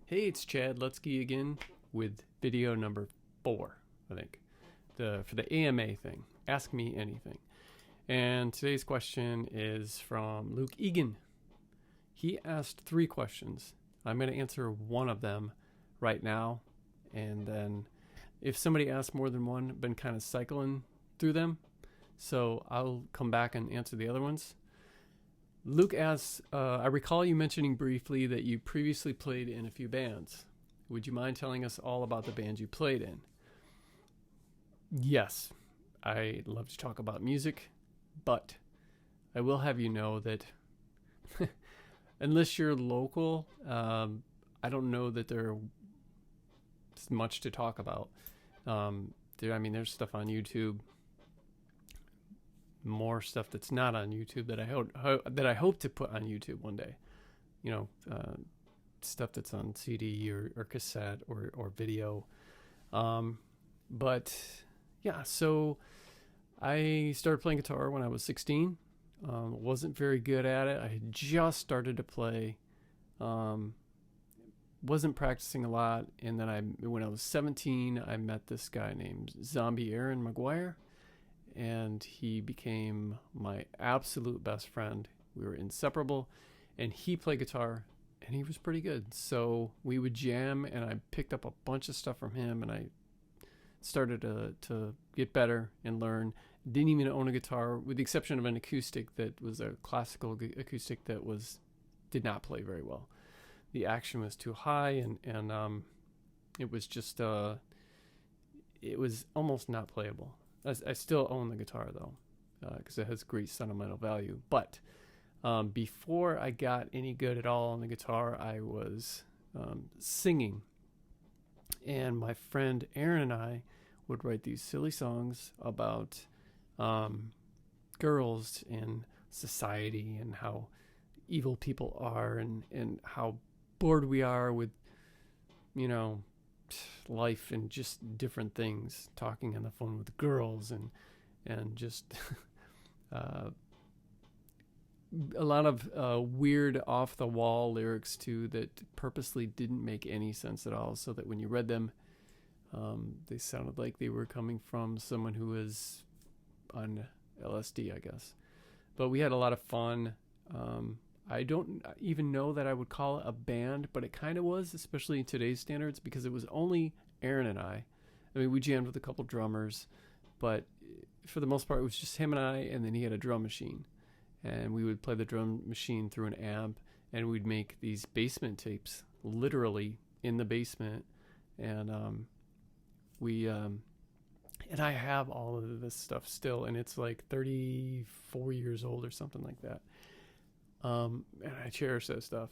Hey, it's Chad Lutzke again with video number 4, I think, for the AMA thing. Ask me anything. And today's question is from Luke Egan. He asked 3 questions. I'm going to answer one of them right now. And then if somebody asks more than one, I've been kind of cycling through them. So I'll come back and answer the other ones. Luke asks, I recall you mentioning briefly that you previously played in a few bands. Would you mind telling us all about the bands you played in? Yes, I love to talk about music, but I will have you know that unless you're local, I don't know that there's much to talk about. There's stuff on YouTube. More stuff that's not on YouTube that I hope to put on YouTube one day. Stuff that's on CD or cassette or video. But yeah, so I started playing guitar when I was 16. Wasn't very good at it. I had just started to play. Wasn't practicing a lot. And then when I was 17, I met this guy named Zombie Aaron McGuire. And he became my absolute best friend. We were inseparable, and he played guitar, and he was pretty good. So we would jam, and I picked up a bunch of stuff from him, and I started to get better and learn. Didn't even own a guitar, with the exception of an acoustic that was a classical acoustic that did not play very well. The action was too high, and it was just it was almost not playable. I still own the guitar, though, because it has great sentimental value. But before I got any good at all on the guitar, I was singing. And my friend Aaron and I would write these silly songs about girls and society and how evil people are and how bored we are with, life and just different things, talking on the phone with girls and just a lot of weird off the wall lyrics too that purposely didn't make any sense at all, so that when you read them, they sounded like they were coming from someone who was on LSD, I guess. But we had a lot of fun. I don't even know that I would call it a band, but it kind of was, especially in today's standards, because it was only Aaron and I. I mean, we jammed with a couple drummers, but for the most part, it was just him and I, and then he had a drum machine. And we would play the drum machine through an amp, and we'd make these basement tapes, literally in the basement. And and I have all of this stuff still, and it's like 34 years old or something like that. And I cherish that stuff.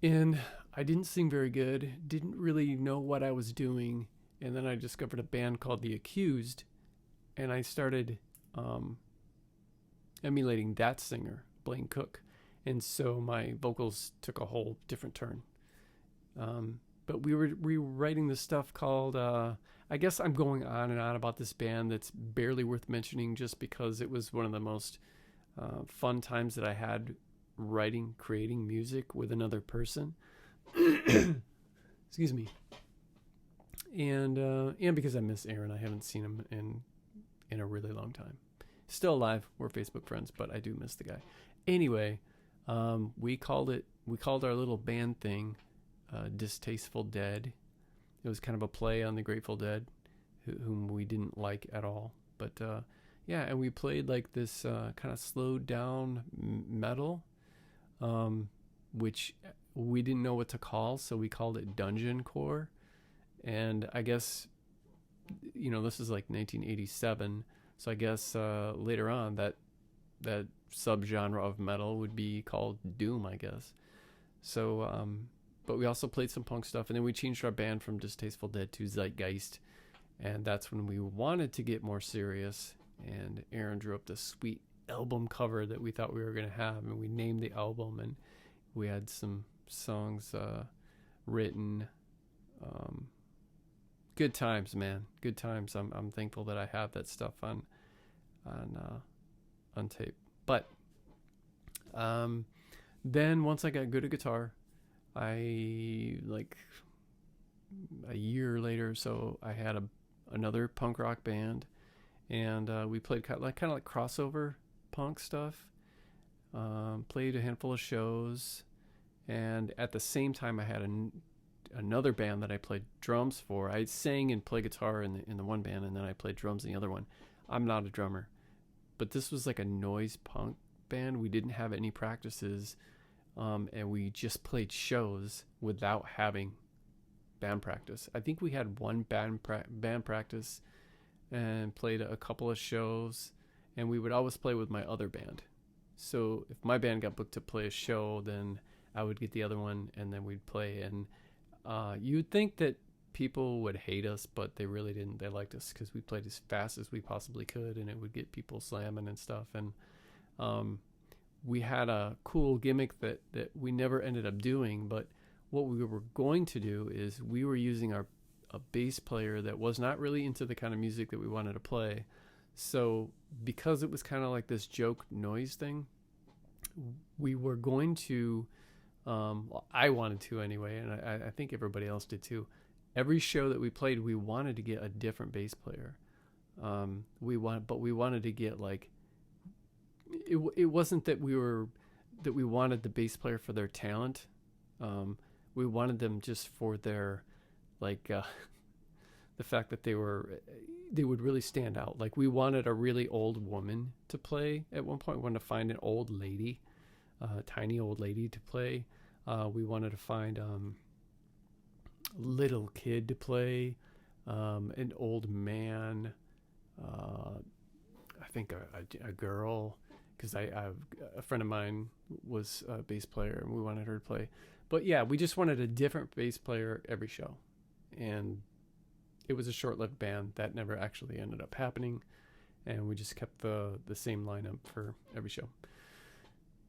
And I didn't sing very good, didn't really know what I was doing. And then I discovered a band called The Accused, and I started emulating that singer, Blaine Cook. And so my vocals took a whole different turn. But we were writing this stuff called, I guess I'm going on and on about this band that's barely worth mentioning just because it was one of the most fun times that I had creating music with another person. Excuse me. And because I miss Aaron. I haven't seen him in a really long time. Still alive. We're Facebook friends, but I do miss the guy. Anyway, we called our little band thing Distasteful Dead. It was kind of a play on the Grateful Dead, whom we didn't like at all. But yeah, and we played like this kind of slowed down metal, which we didn't know what to call, so we called it Dungeon Core. And I guess, this is like 1987, so I guess later on that subgenre of metal would be called Doom, I guess. So, but we also played some punk stuff, and then we changed our band from Distasteful Dead to Zeitgeist, and that's when we wanted to get more serious. And Aaron drew up this sweet album cover that we thought we were going to have, and we named the album, and we had some songs written. Good times, man. Good times. I'm thankful that I have that stuff on tape. But then once I got good at guitar, I like a year later or so, I had another punk rock band, and we played kind of like crossover punk stuff. Played a handful of shows, and at the same time, I had another band that I played drums for. I sang and played guitar in the one band, and then I played drums in the other one. I'm not a drummer, but this was like a noise punk band. We didn't have any practices, and we just played shows without having band practice. I think we had one band practice and played a couple of shows, and we would always play with my other band. So if my band got booked to play a show, then I would get the other one, and then we'd play. And you'd think that people would hate us, but they really didn't. They liked us because we played as fast as we possibly could, and it would get people slamming and stuff. And we had a cool gimmick that we never ended up doing, but what we were going to do is we were using a bass player that was not really into the kind of music that we wanted to play. So because it was kind of like this joke noise thing, we were going to, well, I wanted to anyway, and I think everybody else did too. Every show that we played, we wanted to get a different bass player. We wanted to get like, it wasn't that we wanted the bass player for their talent. We wanted them just for their, like, the fact that they would really stand out. Like, we wanted a really old woman to play at one point. We wanted to find an old lady, tiny old lady to play. We wanted to find little kid to play, an old man, I think a girl, because a friend of mine was a bass player and we wanted her to play. But yeah, we just wanted a different bass player every show. And it was a short-lived band that never actually ended up happening. And we just kept the same lineup for every show.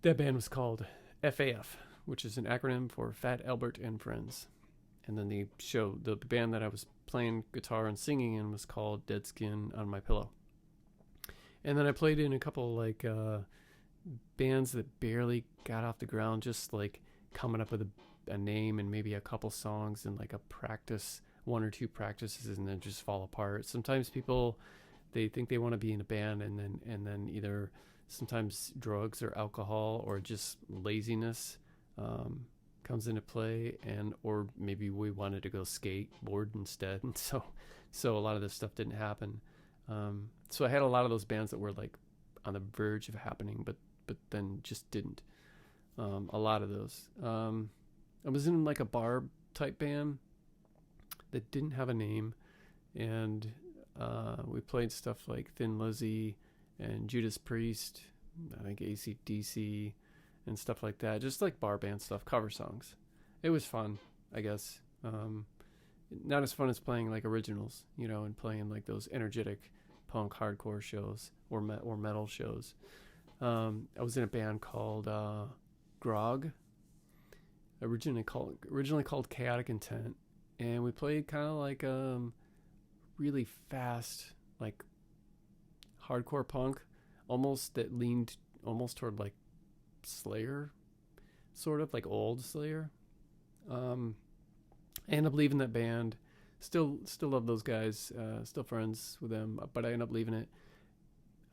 That band was called FAF, which is an acronym for Fat Albert and Friends. And then the band that I was playing guitar and singing in was called Dead Skin on My Pillow. And then I played in a couple like bands that barely got off the ground, just like coming up with a name and maybe a couple songs and like a practice, one or two practices, and then just fall apart. Sometimes people, they think they want to be in a band, and then either sometimes drugs or alcohol or just laziness comes into play, and or maybe we wanted to go skateboard instead, and so a lot of this stuff didn't happen. So I had a lot of those bands that were like on the verge of happening, but then just didn't. A lot of those. I was in like a bar type band that didn't have a name, and we played stuff like Thin Lizzy and Judas Priest, I think AC/DC and stuff like that. Just like bar band stuff, cover songs. It was fun, I guess. Not as fun as playing like originals, and playing like those energetic punk hardcore shows or metal shows. I was in a band called Grog, originally called Chaotic Intent, and we played kind of like really fast, like hardcore punk, almost that leaned almost toward like Slayer, sort of like old Slayer. I ended up leaving that band. Still love those guys. Still friends with them, but I ended up leaving it.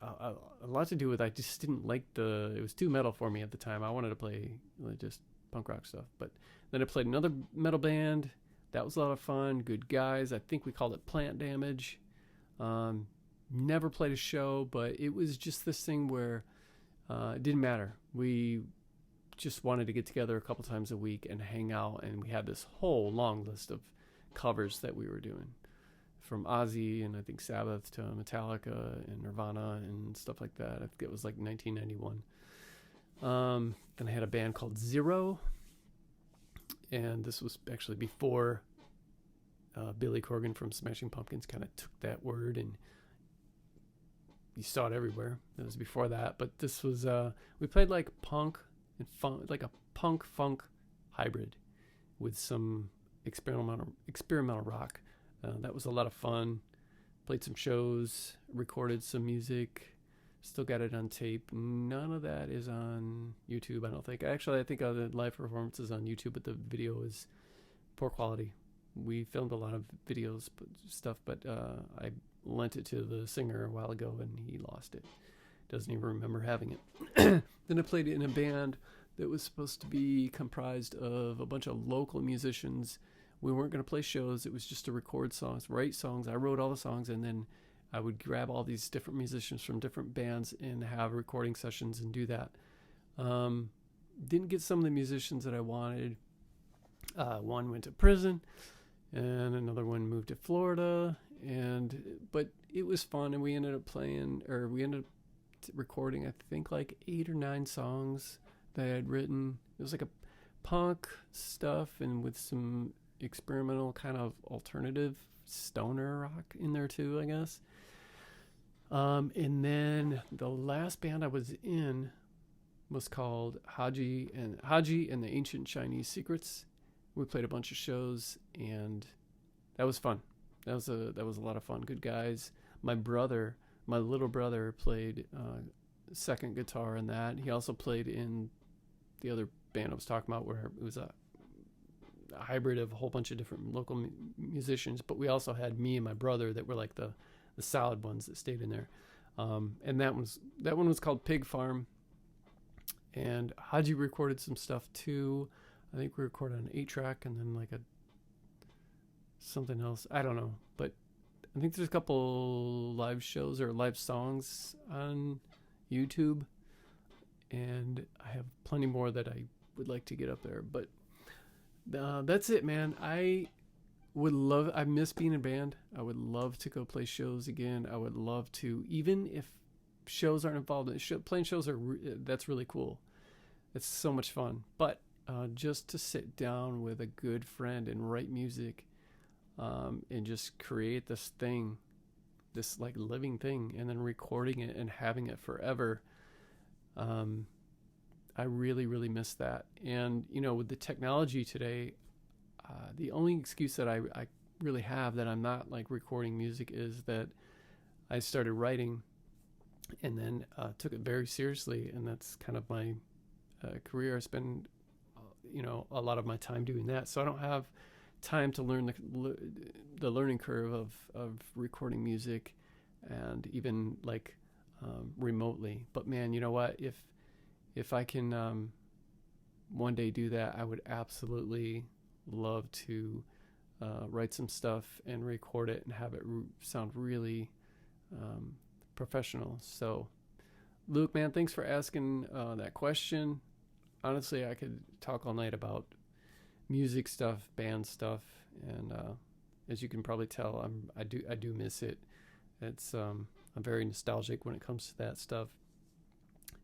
A lot to do with I just didn't like it was too metal for me at the time. I wanted to play just punk rock stuff. But then I played another metal band. That was a lot of fun. Good guys. I think we called it Plant Damage. Never played a show, but it was just this thing where it didn't matter. We just wanted to get together a couple times a week and hang out, and we had this whole long list of covers that we were doing, from Ozzy and I think Sabbath to Metallica and Nirvana and stuff like that. I think it was like 1991. Then I had a band called Zero, and this was actually before Billy Corgan from Smashing Pumpkins kind of took that word, and you saw it everywhere. It was before that, but this was we played like punk and funk, like a punk funk hybrid with some experimental rock. That was a lot of fun. Played some shows, recorded some music, Still got it on tape. None of that is on YouTube, I don't think. Actually, I think the live performance is on YouTube, but the video is poor quality. We filmed a lot of videos stuff, but I lent it to the singer a while ago, and he lost it. Doesn't even remember having it. Then I played it in a band that was supposed to be comprised of a bunch of local musicians. We weren't going to play shows. It was just to record songs, write songs. I wrote all the songs, and then I would grab all these different musicians from different bands and have recording sessions and do that. Didn't get some of the musicians that I wanted. One went to prison, and another one moved to Florida. But it was fun, and we ended up recording, I think, like 8 or 9 songs that I had written. It was like a punk stuff and with some experimental kind of alternative stoner rock in there too, I guess. And then the last band I was in was called Haji and the Ancient Chinese Secrets. We played a bunch of shows, and that was fun. That was a lot of fun. Good guys. My little brother played second guitar in that. He also played in the other band I was talking about, where it was a hybrid of a whole bunch of different local musicians. But we also had me and my brother that were like the solid ones that stayed in there. And that one was called Pig Farm. And Haji recorded some stuff too. I think we recorded an 8-track and then like something else. I don't know, but I think there's a couple live shows or live songs on YouTube, and I have plenty more that I would like to get up there. But that's it, man. I miss being in a band. I would love to go play shows again. I would love to, even if shows aren't involved in playing shows that's really cool. It's so much fun. But just to sit down with a good friend and write music, and just create this thing, this like living thing, and then recording it and having it forever. I really, really miss that. And, with the technology today, the only excuse that I really have that I'm not like recording music is that I started writing and then took it very seriously. And that's kind of my career. I spend, a lot of my time doing that. So I don't have time to learn the learning curve of recording music, and even like remotely. But man, you know what? If I can one day do that, I would absolutely love to write some stuff and record it and have it sound really professional. So, Luke, man, thanks for asking that question. Honestly, I could talk all night about music stuff, band stuff, and as you can probably tell, I do miss it. It's I'm very nostalgic when it comes to that stuff.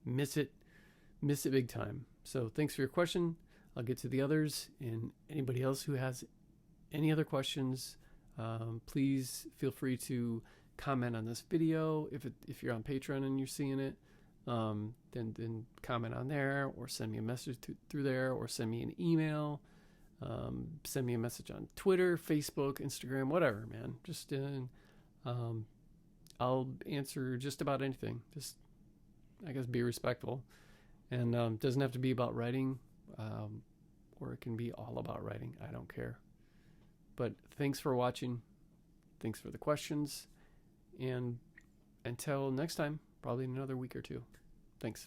Miss it big time. So thanks for your question. I'll get to the others, and anybody else who has any other questions, please feel free to comment on this video. If you're on Patreon and you're seeing it, then comment on there, or send me a message through there, or send me an email. Send me a message on Twitter, Facebook, Instagram, whatever, man. Just I'll answer just about anything. Just, I guess, be respectful, and doesn't have to be about writing, or it can be all about writing. I don't care. But thanks for watching. Thanks for the questions, and until next time, probably in another week or two. Thanks.